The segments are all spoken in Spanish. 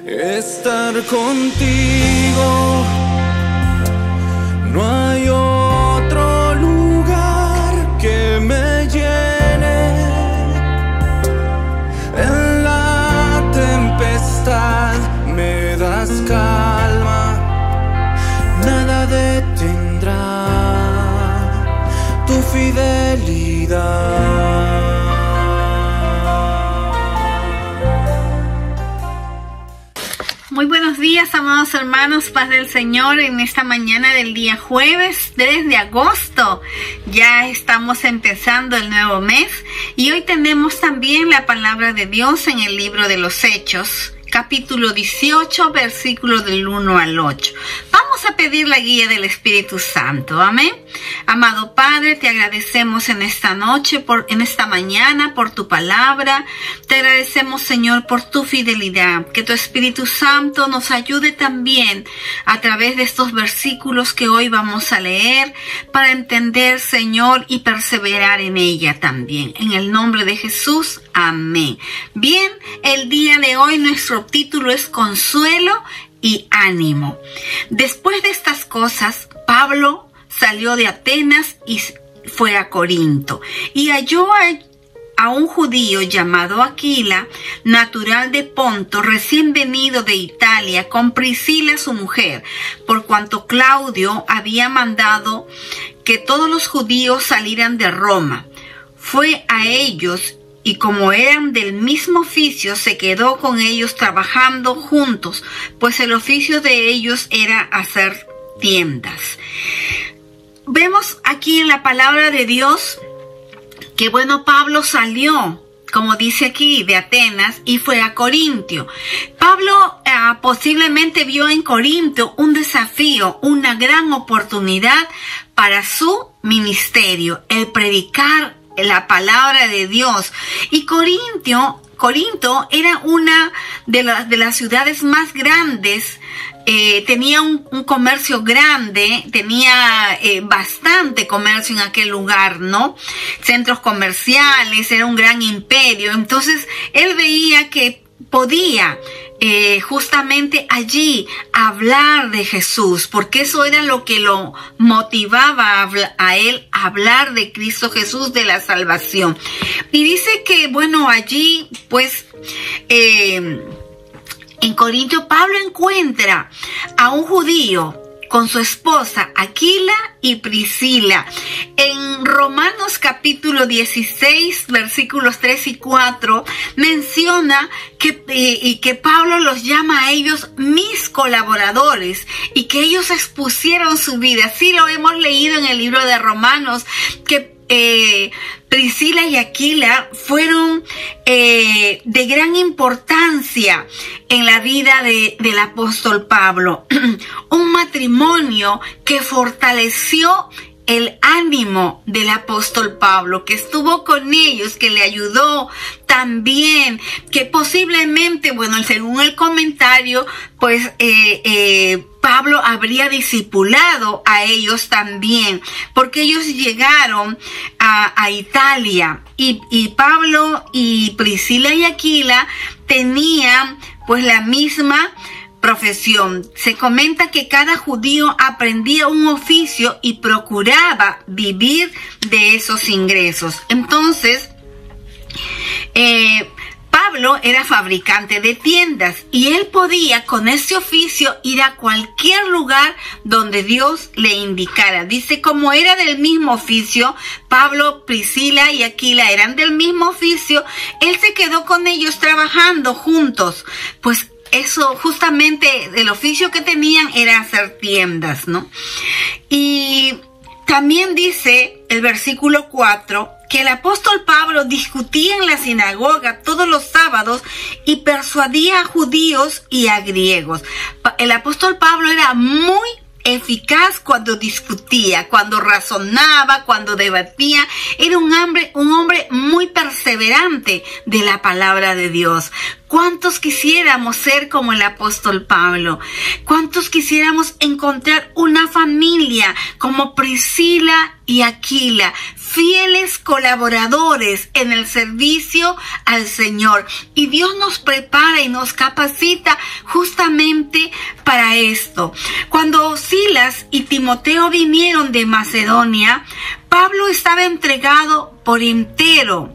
estar contigo. No hay otro lugar que me llene. En la tempestad me das calma, nada detendrá tu fidelidad. Muy buenos días, amados hermanos, paz del Señor, en esta mañana del día jueves 3 de agosto. Ya estamos empezando el nuevo mes y hoy tenemos también la palabra de Dios en el libro de los Hechos, capítulo 18, versículos del 1 al 8. Vamos a pedir la guía del Espíritu Santo. Amén. Amado Padre, te agradecemos en esta noche, en esta mañana, por tu palabra. Te agradecemos, Señor, por tu fidelidad. Que tu Espíritu Santo nos ayude también a través de estos versículos que hoy vamos a leer para entender, Señor, y perseverar en ella también. En el nombre de Jesús, amén. Bien, el día de hoy nuestro título es Consuelo y ánimo. Después de estas cosas, Pablo salió de Atenas y fue a Corinto y halló a un judío llamado Aquila, natural de Ponto, recién venido de Italia, con Priscila su mujer, por cuanto Claudio había mandado que todos los judíos salieran de Roma. Fue a ellos y como eran del mismo oficio, se quedó con ellos trabajando juntos, pues el oficio de ellos era hacer tiendas. Vemos aquí en la palabra de Dios que, Pablo salió, como dice aquí, de Atenas y fue a Corintio. Pablo posiblemente vio en Corinto un desafío, una gran oportunidad para su ministerio, el predicar la palabra de Dios. Y Corinto era una de las ciudades más grandes. Tenía un comercio grande, tenía bastante comercio en aquel lugar, ¿no? Centros comerciales, era un gran imperio. Entonces él veía que podía justamente allí hablar de Jesús, porque eso era lo que lo motivaba a él a hablar de Cristo Jesús, de la salvación. Y dice que, allí, en Corinto, Pablo encuentra a un judío con su esposa Aquila y Priscila. En Romanos capítulo 16, versículos 3 y 4, menciona que Pablo los llama a ellos mis colaboradores y que ellos expusieron su vida. Así lo hemos leído en el libro de Romanos, que Priscila y Aquila fueron de gran importancia en la vida del apóstol Pablo. Un matrimonio que fortaleció el ánimo del apóstol Pablo, que estuvo con ellos, que le ayudó también, que posiblemente, según el comentario, Pablo habría discipulado a ellos también, porque ellos llegaron a Italia y Pablo y Priscila y Aquila tenían la misma profesión. Se comenta que cada judío aprendía un oficio y procuraba vivir de esos ingresos. Entonces, Pablo era fabricante de tiendas y él podía con ese oficio ir a cualquier lugar donde Dios le indicara. Dice, como era del mismo oficio, Pablo, Priscila y Aquila eran del mismo oficio, él se quedó con ellos trabajando juntos. Eso, justamente, el oficio que tenían era hacer tiendas, ¿no? Y también dice el versículo 4 que el apóstol Pablo discutía en la sinagoga todos los sábados y persuadía a judíos y a griegos. El apóstol Pablo era muy eficaz cuando discutía, cuando razonaba, cuando debatía. Era un hombre muy perseverante de la palabra de Dios. ¿Cuántos quisiéramos ser como el apóstol Pablo? ¿Cuántos quisiéramos encontrar una familia como Priscila y Aquila, fieles colaboradores en el servicio al Señor? Y Dios nos prepara y nos capacita justamente para esto. Cuando Silas y Timoteo vinieron de Macedonia, Pablo estaba entregado por entero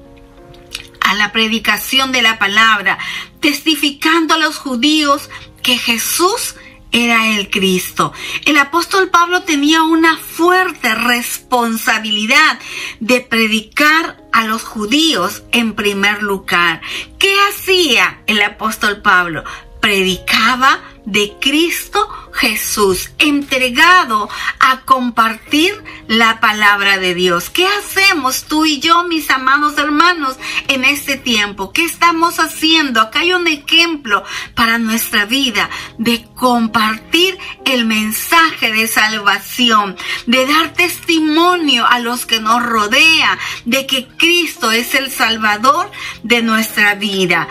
a la predicación de la palabra, testificando a los judíos que Jesús era el Cristo. El apóstol Pablo tenía una fuerte responsabilidad de predicar a los judíos en primer lugar. ¿Qué hacía el apóstol Pablo? Predicaba de Cristo Jesús, entregado a compartir la palabra de Dios. ¿Qué hacemos tú y yo, mis amados hermanos, en este tiempo? ¿Qué estamos haciendo? Acá hay un ejemplo para nuestra vida de compartir el mensaje de salvación, de dar testimonio a los que nos rodean de que Cristo es el Salvador de nuestra vida.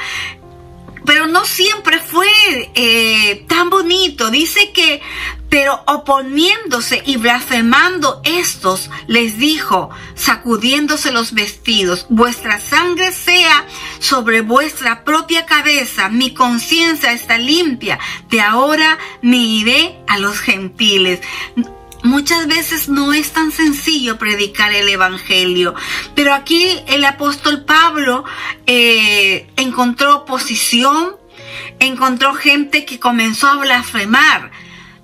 Pero no siempre fue tan bonito. Dice que, pero oponiéndose y blasfemando estos, les dijo, sacudiéndose los vestidos, vuestra sangre sea sobre vuestra propia cabeza, mi conciencia está limpia, de ahora me iré a los gentiles. Muchas veces no es tan sencillo predicar el evangelio, pero aquí el apóstol Pablo encontró oposición, encontró gente que comenzó a blasfemar,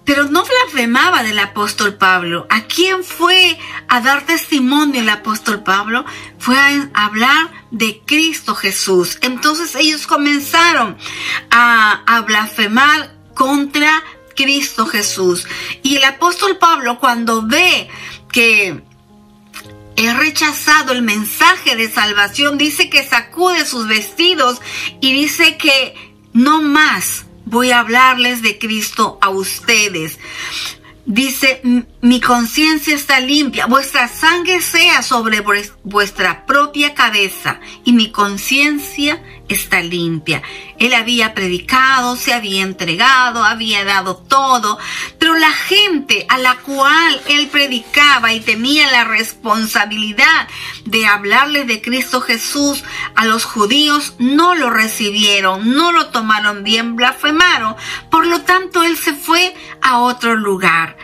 pero no blasfemaba del apóstol Pablo. ¿A quién fue a dar testimonio el apóstol Pablo? Fue a hablar de Cristo Jesús. Entonces ellos comenzaron a blasfemar contra Cristo Jesús. Y el apóstol Pablo, cuando ve que es rechazado el mensaje de salvación, dice que sacude sus vestidos y dice que no más voy a hablarles de Cristo a ustedes. Dice, mi conciencia está limpia, vuestra sangre sea sobre vuestra propia cabeza y mi conciencia está limpia. Él había predicado, se había entregado, había dado todo, pero la gente a la cual él predicaba y tenía la responsabilidad de hablarles de Cristo Jesús a los judíos no lo recibieron, no lo tomaron bien, blasfemaron. Por lo tanto, él se fue a otro lugar.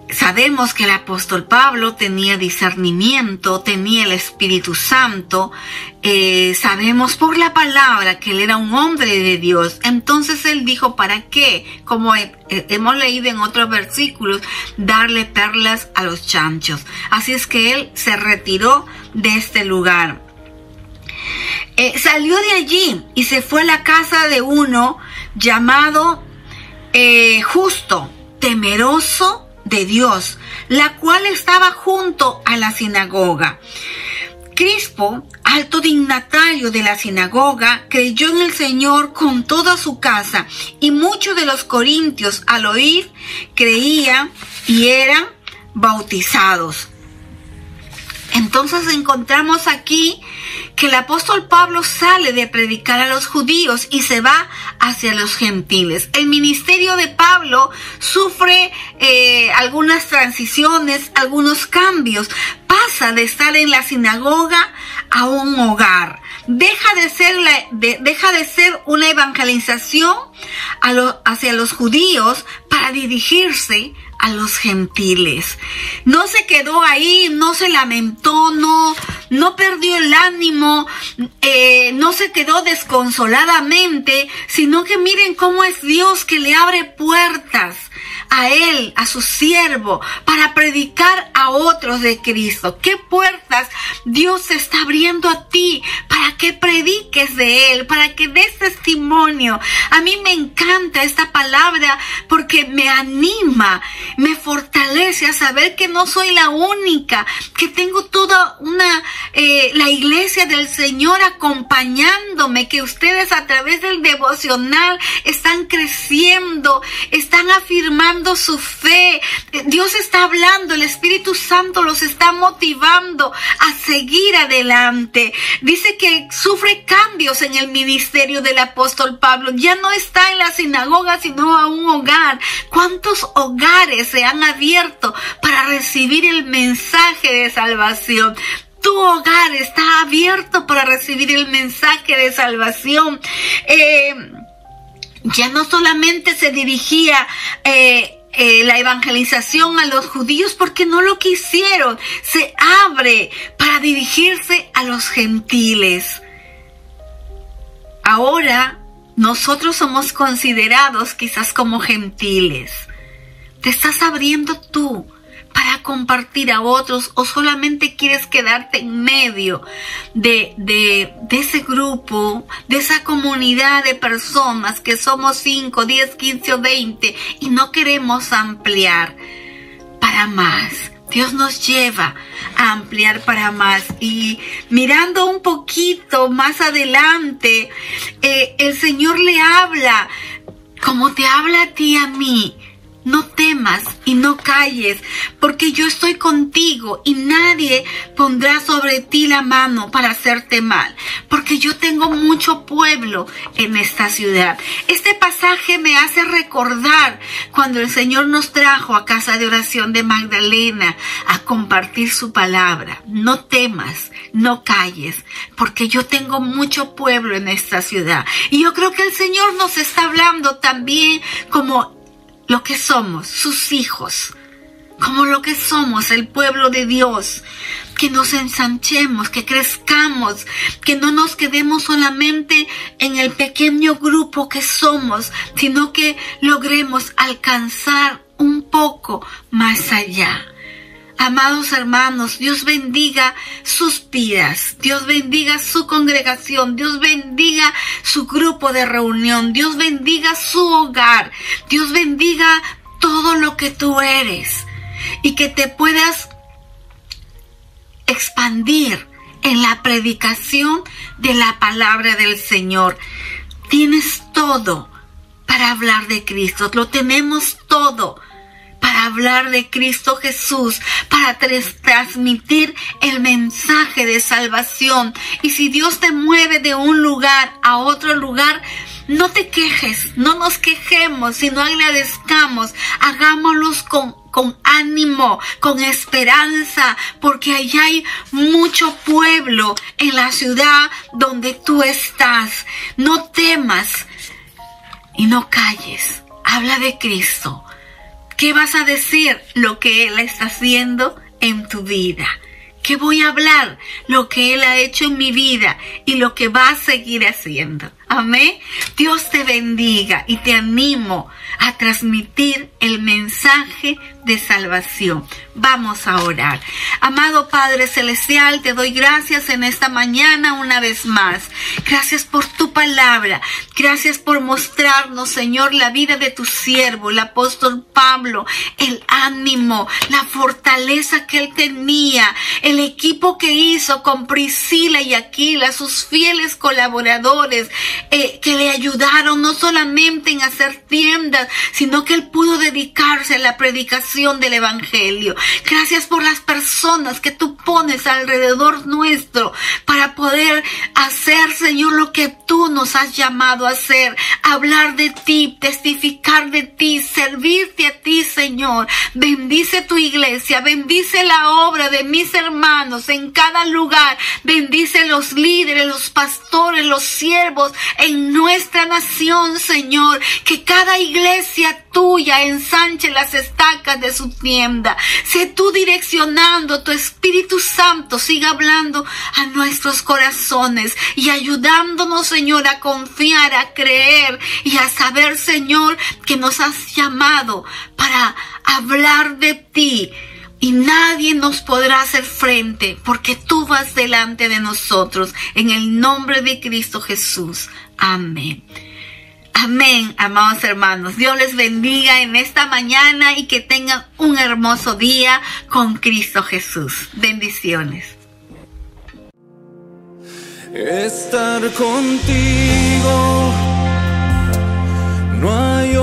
Sabemos que el apóstol Pablo tenía discernimiento, tenía el Espíritu Santo, sabemos por la palabra que él era un hombre de Dios. Entonces él dijo, ¿para qué? Como hemos leído en otros versículos, darle perlas a los chanchos. Así es que él se retiró de este lugar. Salió de allí y se fue a la casa de uno llamado Justo, temeroso de Dios, la cual estaba junto a la sinagoga. Crispo, alto dignatario de la sinagoga, creyó en el Señor con toda su casa, y muchos de los corintios al oír creían y eran bautizados. Entonces encontramos aquí que el apóstol Pablo sale de predicar a los judíos y se va hacia los gentiles. El ministerio de Pablo sufre algunas transiciones, algunos cambios. Pasa de estar en la sinagoga a un hogar. Deja de ser una evangelización hacia los judíos para dirigirse a los gentiles. No se quedó ahí, no se lamentó, no perdió el ánimo, no se quedó desconsoladamente, sino que miren cómo es Dios que le abre puertas a él, a su siervo, para predicar a otros de Cristo. ¿Qué puertas Dios te está abriendo a ti para que prediques de él, para que des testimonio? A mí me encanta esta palabra porque me anima, me fortalece a saber que no soy la única, que tengo toda la iglesia del Señor acompañándome, que ustedes a través del devocional están creciendo, están afirmando aumentando su fe. Dios está hablando, el Espíritu Santo los está motivando a seguir adelante. Dice que sufre cambios en el ministerio del apóstol Pablo. Ya no está en la sinagoga, sino a un hogar. ¿Cuántos hogares se han abierto para recibir el mensaje de salvación? Tu hogar está abierto para recibir el mensaje de salvación. Ya no solamente se dirigía la evangelización a los judíos porque no lo quisieron. Se abre para dirigirse a los gentiles. Ahora nosotros somos considerados quizás como gentiles. ¿Te estás abriendo tú para compartir a otros o solamente quieres quedarte en medio de ese grupo, de esa comunidad de personas que somos 5, 10, 15 o 20 y no queremos ampliar para más? Dios nos lleva a ampliar para más. Y mirando un poquito más adelante, el Señor le habla como te habla a ti y a mí. No temas y no calles, porque yo estoy contigo y nadie pondrá sobre ti la mano para hacerte mal, porque yo tengo mucho pueblo en esta ciudad. Este pasaje me hace recordar cuando el Señor nos trajo a casa de oración de Magdalena a compartir su palabra. No temas, no calles, porque yo tengo mucho pueblo en esta ciudad. Y yo creo que el Señor nos está hablando también como lo que somos, sus hijos, como lo que somos, el pueblo de Dios, que nos ensanchemos, que crezcamos, que no nos quedemos solamente en el pequeño grupo que somos, sino que logremos alcanzar un poco más allá. Amados hermanos, Dios bendiga sus vidas, Dios bendiga su congregación, Dios bendiga su grupo de reunión, Dios bendiga su hogar, Dios bendiga todo lo que tú eres y que te puedas expandir en la predicación de la palabra del Señor. Tienes todo para hablar de Cristo, lo tenemos todo para hablar de Cristo Jesús, para transmitir el mensaje de salvación. Y si Dios te mueve de un lugar a otro lugar, no te quejes, no nos quejemos, sino agradezcamos, hagámoslos con ánimo, con esperanza, porque allá hay mucho pueblo en la ciudad donde tú estás. No temas y no calles, habla de Cristo. ¿Qué vas a decir? Lo que Él está haciendo en tu vida. ¿Qué voy a hablar? Lo que Él ha hecho en mi vida y lo que va a seguir haciendo. Amén. Dios te bendiga y te animo a transmitir el mensaje de salvación. Vamos a orar. Amado Padre Celestial, te doy gracias en esta mañana una vez más. Gracias por tu palabra. Gracias por mostrarnos, Señor, la vida de tu siervo, el apóstol Pablo, el ánimo, la fortaleza que él tenía, el equipo que hizo con Priscila y Aquila, sus fieles colaboradores, que le ayudaron no solamente en hacer tiendas, sino que él pudo dedicarse a la predicación del evangelio. Gracias por las personas que tú pones alrededor nuestro para poder hacer, Señor, lo que tú nos has llamado a hacer, hablar de ti, testificar de ti, servirte a ti, Señor. Bendice tu iglesia, bendice la obra de mis hermanos en cada lugar, bendice los líderes, los pastores, los siervos en nuestra nación, Señor, que cada iglesia tuya ensanche las estacas de su tienda. Sé tú direccionando, tu Espíritu Santo siga hablando a nuestros corazones y ayudándonos, Señor, a confiar, a creer y a saber, Señor, que nos has llamado para hablar de ti. Y nadie nos podrá hacer frente porque tú vas delante de nosotros. En el nombre de Cristo Jesús. Amén. Amén, amados hermanos. Dios les bendiga en esta mañana y que tengan un hermoso día con Cristo Jesús. Bendiciones. Estar contigo, no hay